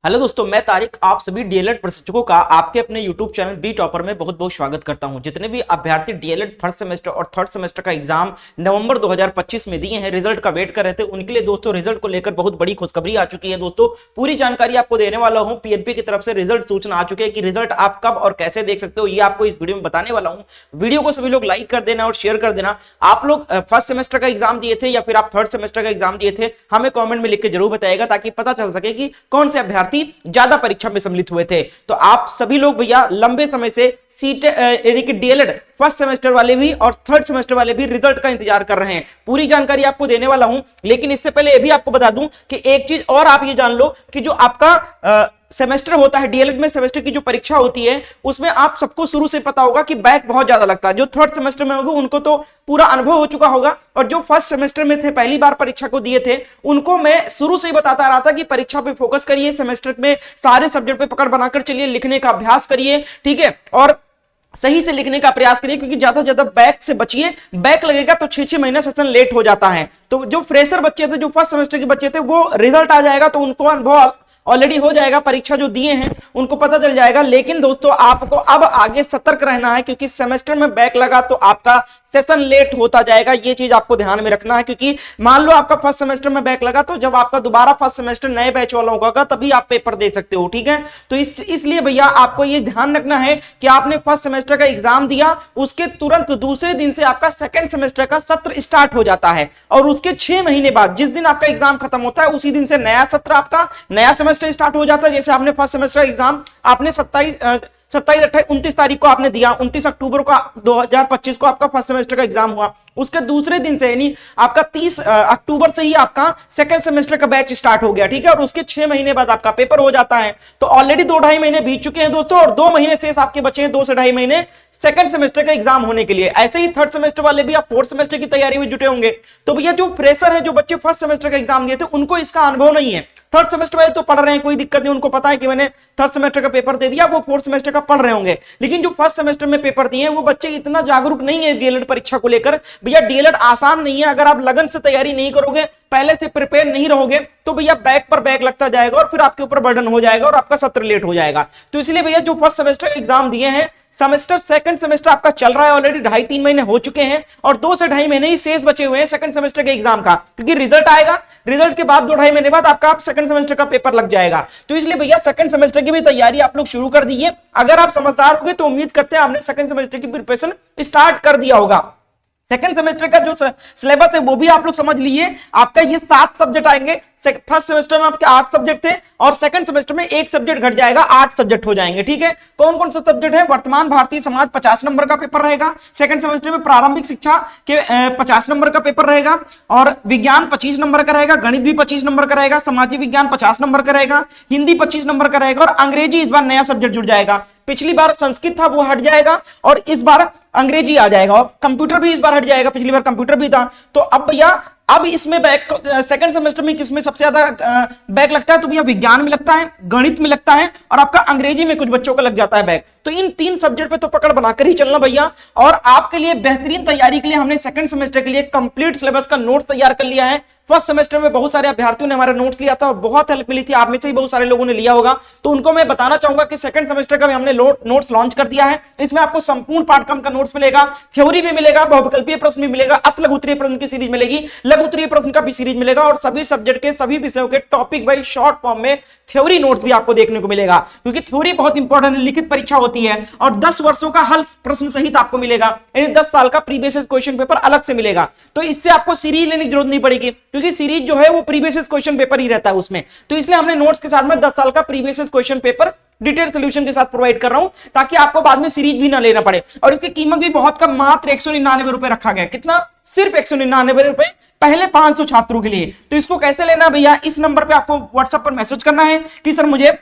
Hello दोस्तों, मैं तारिक आप सभी डीएलएड प्रशिक्षकों का आपके अपने यूट्यूब चैनल बी टॉपर में बहुत बहुत स्वागत करता हूं। जितने भी अभ्यर्थी डीएलएड फर्स्ट सेमेस्टर और थर्ड सेमेस्टर का एग्जाम नवंबर 2025 में दिए हैं, रिजल्ट का वेट कर रहे थे, उनके लिए दोस्तों रिजल्ट को लेकर बहुत बड़ी खुशखबरी आ चुकी है। दोस्तों पूरी जानकारी आपको देने वाला हूं। पीएनपी की तरफ से रिजल्ट सूचना आ चुकी है कि रिजल्ट आप कब और कैसे देख सकते हो, ये आपको इस वीडियो में बताने वाला हूं। वीडियो को सभी लोग लाइक कर देना और शेयर कर देना। आप लोग फर्स्ट सेमेस्टर का एग्जाम दिए थे या फिर आप थर्ड सेमेस्टर का एग्जाम दिए थे, हमें कॉमेंट में लिख के जरूर बताइएगा ताकि पता चल सके कि कौन से अभ्यर्थी ज्यादा परीक्षा में सम्मिलित हुए थे। तो आप सभी लोग भैया लंबे समय से सीट यानी कि डीएलएड फर्स्ट सेमेस्टर वाले भी और थर्ड सेमेस्टर वाले भी रिजल्ट का इंतजार कर रहे हैं। पूरी जानकारी आपको देने वाला हूं, लेकिन इससे पहले यह भी आपको बता दूं कि एक चीज और आप ये जान लो कि जो आपका सेमेस्टर होता है डीएलएड में, सेमेस्टर की जो परीक्षा होती है उसमें आप सबको शुरू से पता होगा कि बैक बहुत ज्यादा लगता है। जो थर्ड सेमेस्टर में होगा उनको तो पूरा अनुभव हो चुका होगा, और जो फर्स्ट सेमेस्टर में थे, पहली बार परीक्षा को दिए थे, उनको मैं शुरू से ही बताता रहा था कि परीक्षा पे फोकस करिए, सेमेस्टर में सारे सब्जेक्ट पे पकड़ बनाकर चलिए, लिखने का अभ्यास करिए, ठीक है, और सही से लिखने का प्रयास करिए, क्योंकि ज्यादा से ज्यादा बैक से बचिए। बैक लगेगा तो 6-6 महीना सेशन लेट हो जाता है। तो जो फ्रेशर बच्चे थे, जो फर्स्ट सेमेस्टर के बच्चे थे, वो रिजल्ट आ जाएगा तो उनको अनुभव ऑलरेडी हो जाएगा, परीक्षा जो दिए हैं उनको पता चल जाएगा। लेकिन दोस्तों आपको अब आगे सतर्क रहना है, क्योंकि सेमेस्टर में बैक लगा तो आपका सेशन लेट होता जाएगा। ये चीज आपको ध्यान में रखना है, क्योंकि मान लो आपका फर्स्ट सेमेस्टर में बैक लगा तो जब आपका दोबारा फर्स्ट सेमेस्टर नए बैच वाला होगा तभी आप पेपर दे सकते हो, ठीक है। तो इसलिए भैया आपको ये ध्यान रखना है कि आपने फर्स्ट सेमेस्टर का एग्जाम दिया, उसके तुरंत दूसरे दिन से आपका सेकंड सेमेस्टर का सत्र स्टार्ट हो जाता है, और उसके 6 महीने बाद जिस दिन आपका एग्जाम खत्म होता है उसी दिन से नया सत्र, आपका नया सेमेस्टर स्टार्ट हो जाता है। जैसे आपने फर्स्ट सेमेस्टर एग्जाम आपने 27, 28, 29 तारीख को आपने दिया, 29 अक्टूबर को 2025 को आपका फर्स्ट सेमेस्टर का एग्जाम हुआ। उसके दूसरे दिन से यानी आपका 30 अक्टूबर से ही आपका सेकंड सेमेस्टर का बैच स्टार्ट हो गया, ठीक है, और उसके 6 महीने बाद आपका पेपर हो जाता है। तो ऑलरेडी 2-2.5 महीने बीत चुके हैं दोस्तों, और 2 महीने शेष आपके बचे हैं, 2 से 2.5 महीने सेकंड सेमेस्टर का एग्जाम होने के लिए। ऐसे ही थर्ड सेमेस्टर वाले भी आप फोर्थ सेमेस्टर की तैयारी में जुटे होंगे। तो भैया जो फ्रेशर है, जो बच्चे फर्स्ट सेमेस्टर का एग्जाम दिए थे, उनको इसका अनुभव नहीं है। थर्ड सेमेस्टर वाले तो पढ़ रहे हैं, कोई दिक्कत नहीं, उनको पता है कि मैंने थर्ड सेमेस्टर का पेपर दे दिया, वो फोर्थ सेमेस्टर का पढ़ रहे होंगे। लेकिन जो फर्स्ट सेमेस्टर में पेपर दिए वो बच्चे इतना जागरूक नहीं है डीएलएड परीक्षा को लेकर। भैया डीएलएड आसान नहीं है, अगर आप लगन से तैयारी नहीं करोगे, पहले से प्रिपेयर नहीं रहोगे, तो भैया बैक पर बैक लगता जाएगा और फिर आपके ऊपर बर्डन हो जाएगा और आपका सत्र लेट हो जाएगा। तो इसलिए भैया जो फर्स्ट सेमेस्टर एग्जाम दिए हैं, सेमेस्टर सेकंड सेमेस्टर आपका चल रहा है, ऑलरेडी 2.5-3 महीने हो चुके हैं, और 2 से 2.5 महीने ही शेष बचे हुए हैं सेकंड सेमेस्टर के एग्जाम का, क्योंकि रिजल्ट आएगा, रिजल्ट के बाद 2-2.5 महीने बाद आपका सेकंड सेमेस्टर का पेपर लग जाएगा। तो इसलिए भैया सेकंड सेमेस्टर की भी तैयारी आप लोग शुरू कर दीजिए। अगर आप समझदार होंगे तो उम्मीद करते हैं आपने सेकंड सेमेस्टर की प्रिपरेशन स्टार्ट कर दिया होगा। सेकंड सेमेस्टर का जो सिलेबस है वो भी आप लोग समझ लीजिए। आपका ये 7 सब्जेक्ट आएंगे। फर्स्ट सेमेस्टर में आपके 8 सब्जेक्ट थे, और सेकंड सेमेस्टर में 1 सब्जेक्ट घट जाएगा, 8 सब्जेक्ट हो जाएंगे, ठीक है। कौन कौन सा सब्जेक्ट है? वर्तमान भारतीय समाज 50 नंबर का पेपर रहेगा सेकंड सेमेस्टर में, प्रारंभिक शिक्षा के 50 नंबर का पेपर रहेगा, और विज्ञान 25 नंबर का रहेगा, गणित भी 25 नंबर का रहेगा, सामाजिक विज्ञान 50 नंबर का रहेगा, हिंदी 25 नंबर का रहेगा, और अंग्रेजी इस बार नया सब्जेक्ट जुड़ जाएगा। पिछली बार संस्कृत था वो हट जाएगा, और इस बार अंग्रेजी आ जाएगा, और कंप्यूटर भी इस बार हट जाएगा, पिछली बार कंप्यूटर भी था। तो अब भैया अब इसमें बैक सेकंड सेमेस्टर में किसमें सबसे ज्यादा बैक लगता है? तो भैया विज्ञान में लगता है, गणित में लगता है, और आपका अंग्रेजी में कुछ बच्चों का लग जाता है बैक। तो इन 3 सब्जेक्ट पे तो पकड़ बनाकर ही चलना भैया। और आपके लिए बेहतरीन तैयारी के लिए हमने सेकंड सेमेस्टर के लिए कंप्लीट सिलेबस का नोट्स तैयार कर लिया है। फर्स्ट सेमेस्टर में बहुत सारे अभ्यर्थियों ने हमारा नोट्स लिया था और बहुत हेल्प मिली थी, आप में से ही बहुत सारे लोगों ने लिया होगा। तो उनको मैं बताना चाहूंगा कि सेकंड सेमेस्टर का भी हमने नोट्स लॉन्च कर दिया है। इसमें आपको संपूर्ण पाठ्यक्रम का नोट्स मिलेगा, थ्योरी भी मिलेगा, बहुविकल्पीय प्रश्न भी मिलेगा, अति लघु उत्तरीय प्रश्न की सीरीज मिलेगी, लघु उत्तरीय प्रश्न का भी सीरीज मिलेगा, और सभी सब्जेक्ट के सभी विषयों के टॉपिक वाइज शॉर्ट फॉर्म में थ्योरी नोट्स भी आपको देखने को मिलेगा, क्योंकि थ्योरी बहुत इंपॉर्टेंट है, लिखित परीक्षा होती है, और 10 वर्षों का हल प्रश्न सहित आपको मिलेगा, यानी 10 साल का प्रीवियस क्वेश्चन पेपर अलग से मिलेगा। तो इससे आपको सीरीज लेने की जरूरत नहीं पड़ेगी, क्योंकि सीरीज जो है वो प्रीवियस क्वेश्चन पेपर ही रहता है उसमें। तो इसलिए हमने नोट्स के साथ में 10 साल का previous question paper detail solution के साथ प्रोवाइड कर रहा हूं, ताकि आपको बाद में सीरीज भी ना लेना पड़े। और इसकी कीमत भी बहुत कम, मात्र 199 रुपए रखा गया। कितना? सिर्फ 199 रुपए, पहले 500 छात्रों के लिए। तो इसको कैसे लेना भैया? इस नंबर पे आपको व्हाट्सएप पर मैसेज करना है कि सर मुझे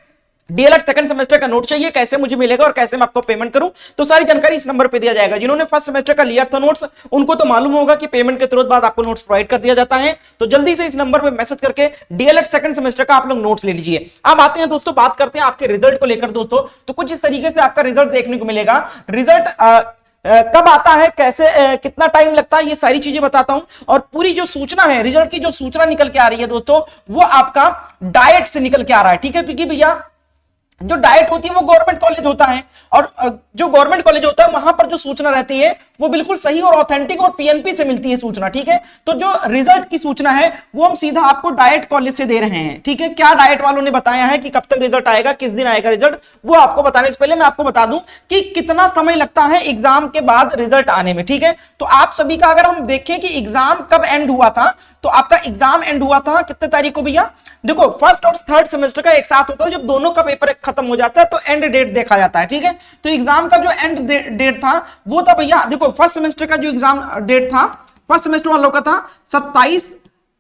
डीएलएड सेकंड सेमेस्टर का नोट चाहिए, कैसे मुझे मिलेगा और कैसे मैं आपको पेमेंट करूं। तो सारी जानकारी इस नंबर पे दिया जाएगा। जिन्होंने फर्स्ट सेमेस्टर का लिया था नोट्स, उनको तो मालूम होगा कि पेमेंट के तुरंत बाद आपको नोट्स प्रोवाइड कर दिया जाता है। तो जल्दी से इस नंबर पे मैसेज करके डीएलएड सेकंड सेमेस्टर का आप लोग नोट्स ले लीजिए। अब आते हैं दोस्तों, बात करते हैं आपके रिजल्ट को लेकर। दोस्तों तो कुछ इस तरीके से आपका रिजल्ट देखने को मिलेगा। रिजल्ट कब आता है, कैसे कितना टाइम लगता है, ये सारी चीजें बताता हूं। और पूरी जो सूचना है, रिजल्ट की जो सूचना निकल के आ रही है दोस्तों, वो आपका डाइट से निकल के आ रहा है, ठीक है। क्योंकि भैया जो डाइट होती है वो गवर्नमेंट कॉलेज होता है, और जो गवर्नमेंट कॉलेज होता है वहां पर जो सूचना रहती है वो बिल्कुल सही और ऑथेंटिक और पीएनपी से मिलती है सूचना, ठीक है। तो जो रिजल्ट की सूचना है वो हम सीधा आपको डाइट कॉलेज से दे रहे हैं, ठीक है। क्या डाइट वालों ने बताया है कि कब तक रिजल्ट आएगा, किस दिन आएगा रिजल्ट, वो आपको बताने से पहले मैं आपको बता दूं कि कितना समय लगता है एग्जाम के बाद रिजल्ट आने में, ठीक है। तो आप सभी का अगर हम देखें कि एग्जाम कब एंड हुआ था, तो आपका एग्जाम एंड हुआ था कितने तारीख को भैया, देखो फर्स्ट और थर्ड सेमेस्टर का एक साथ होता है, जब दोनों का पेपर खत्म हो जाता है तो एंड डेट देखा जाता है, ठीक है। तो एग्जाम का जो एंड डेट था वो था भैया, देखो फर्स्ट सेमेस्टर का जो एग्जाम डेट था फर्स्ट सेमेस्टर वालों का था 27,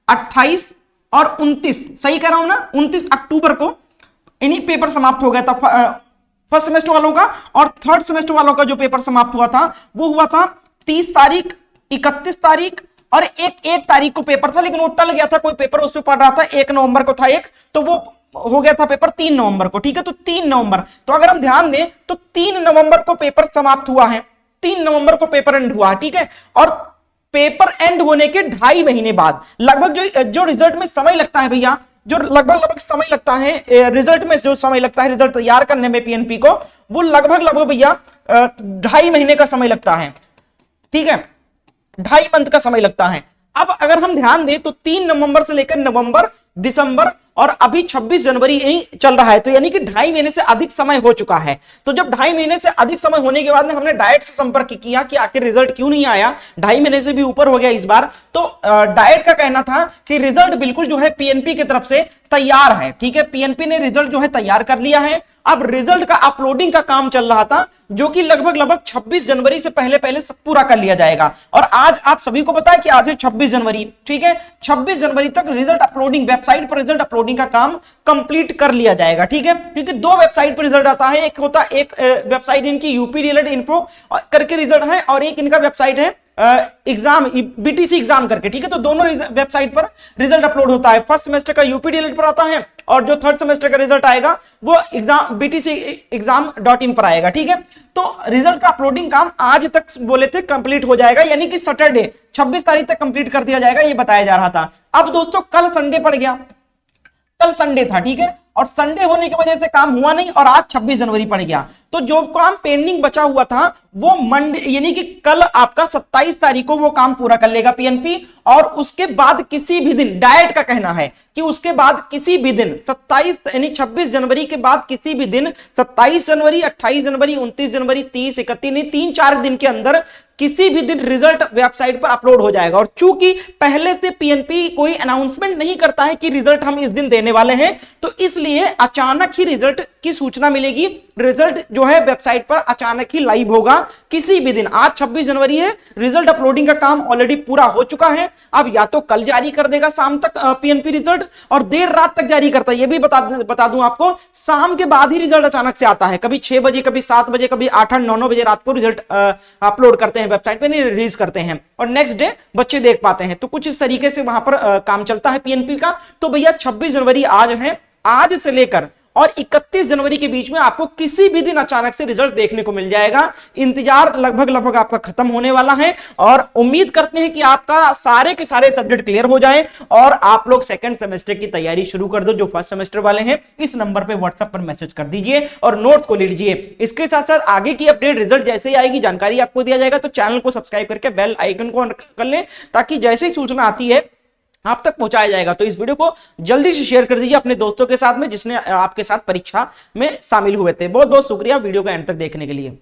28 और 29, सही कह रहा हूं ना, 29 अक्टूबर को इन्हीं पेपर समाप्त हो गया था फर्स्ट सेमेस्टर वालों का। और थर्ड सेमेस्टर वालों का जो पेपर समाप्त हुआ था वो हुआ था 30 तारीख, 31 तारीख और एक तारीख को पेपर था, लेकिन वो टल गया था, कोई पेपर उस पर पढ़ रहा था, 1 नवंबर को था एक, तो वो हो गया था पेपर 3 नवंबर को, ठीक है। तो 3 नवंबर, तो अगर हम ध्यान दें तो 3 नवंबर को पेपर समाप्त हुआ है, 3 नवंबर को पेपर एंड हुआ, ठीक है। और पेपर एंड होने के 2.5 महीने बाद लगभग जो रिजल्ट में समय लगता है भैया, जो लगभग समय लगता है रिजल्ट में, जो समय लगता है रिजल्ट तैयार करने में पीएनपी को, वो लगभग भैया 2.5 महीने का समय लगता है, ठीक है, 2.5 मंथ का समय लगता है। अब अगर हम ध्यान दें तो 3 नवंबर से लेकर नवंबर, दिसंबर और अभी 26 जनवरी यही चल रहा है, तो यानी कि 2.5 महीने से अधिक समय हो चुका है। तो जब 2.5 महीने से अधिक समय होने के बाद में हमने डाइट से संपर्क किया कि आखिर रिजल्ट क्यों नहीं आया, 2.5 महीने से भी ऊपर हो गया इस बार, तो डाइट का कहना था कि रिजल्ट बिल्कुल जो है पीएनपी की तरफ से तैयार है, ठीक है। पीएनपी ने रिजल्ट जो है तैयार कर लिया है। अब रिजल्ट का अपलोडिंग का काम चल रहा था, जो कि लगभग 26 जनवरी से पहले सब पूरा कर लिया जाएगा। और आज आप सभी को पता है कि आज है 26 जनवरी, ठीक है। 26 जनवरी तक रिजल्ट अपलोडिंग, वेबसाइट पर रिजल्ट अपलोडिंग का काम कंप्लीट कर लिया जाएगा, ठीक है। क्योंकि 2 वेबसाइट पर रिजल्ट आता है, एक होता है, एक वेबसाइट इनकी यूपी डीएलएड इन्फो करके रिजल्ट है, और एक इनका वेबसाइट है एग्जाम बीटीसी एग्जाम करके, ठीक है। तो दोनों वेबसाइट पर रिजल्ट अपलोड होता है। फर्स्ट सेमेस्टर का यूपी डीएलएड पर आता है, और जो थर्ड सेमेस्टर का रिजल्ट आएगा वो एग्जाम btceexam.in पर आएगा, ठीक है। तो रिजल्ट का अपलोडिंग काम आज तक बोले थे कंप्लीट हो जाएगा, यानी कि सैटरडे 26 तारीख तक कंप्लीट कर दिया जाएगा, ये बताया जा रहा था। अब दोस्तों कल संडे पड़ गया, कल संडे था, ठीक है, और संडे होने की वजह से काम हुआ नहीं, और आज 26 जनवरी पड़ गया। तो जो काम पेंडिंग बचा हुआ था वो मंडे, यानी कि कल आपका 27 तारीख को वो काम पूरा कर लेगा पीएनपी। और उसके बाद किसी भी दिन, डाइट का कहना है कि उसके बाद किसी भी दिन 27 यानी 26 जनवरी के बाद किसी भी दिन 27 जनवरी, 28 जनवरी, 29 जनवरी, 30, 31 नहीं, 3-4 दिन के अंदर किसी भी दिन रिजल्ट वेबसाइट पर अपलोड हो जाएगा। और चूंकि पहले से पीएनपी कोई अनाउंसमेंट नहीं करता है कि रिजल्ट हम इस दिन देने वाले हैं, तो इसलिए अचानक ही रिजल्ट की सूचना मिलेगी। रिजल्ट जो है वेबसाइट पर अचानक ही लाइव होगा किसी भी दिन। आज 26 जनवरी है, रिजल्ट अपलोडिंग का काम ऑलरेडी पूरा हो चुका है। अब या तो कल जारी कर देगा शाम तक पीएनपी रिजल्ट, और देर रात तक जारी करता है। ये भी बता दूं आपको, शाम के बाद ही रिजल्ट अचानक से आता है, कभी 6 बजे, कभी 7 बजे, कभी 8, 9 बजे रात को रिजल्ट अपलोड करते हैं वेबसाइट पे, नहीं रिलीज करते हैं, और नेक्स्ट डे बच्चे देख पाते हैं। तो कुछ इस तरीके से वहां पर काम चलता है पीएनपी का। तो भैया 26 जनवरी आज है, आज से लेकर और 31 जनवरी के बीच में आपको किसी भी दिन अचानक से रिजल्ट देखने को मिल जाएगा। इंतजार लगभग आपका खत्म होने वाला है, और उम्मीद करते हैं कि आपका सारे के सारे सब्जेक्ट क्लियर हो जाए और आप लोग सेकंड सेमेस्टर की तैयारी शुरू कर दो। जो फर्स्ट सेमेस्टर वाले हैं इस नंबर पे व्हाट्सएप पर मैसेज कर दीजिए और नोट्स को ले लीजिए। इसके साथ साथ आगे की अपडेट, रिजल्ट जैसे ही आएगी जानकारी आपको दिया जाएगा। तो चैनल को सब्सक्राइब करके बेल आइकन को ऑन कर लें, ताकि जैसे ही सूचना आती है आप तक पहुंचाया जाएगा। तो इस वीडियो को जल्दी से शेयर कर दीजिए अपने दोस्तों के साथ में जिसने आपके साथ परीक्षा में शामिल हुए थे। बहुत बहुत शुक्रिया वीडियो को एंड तक देखने के लिए।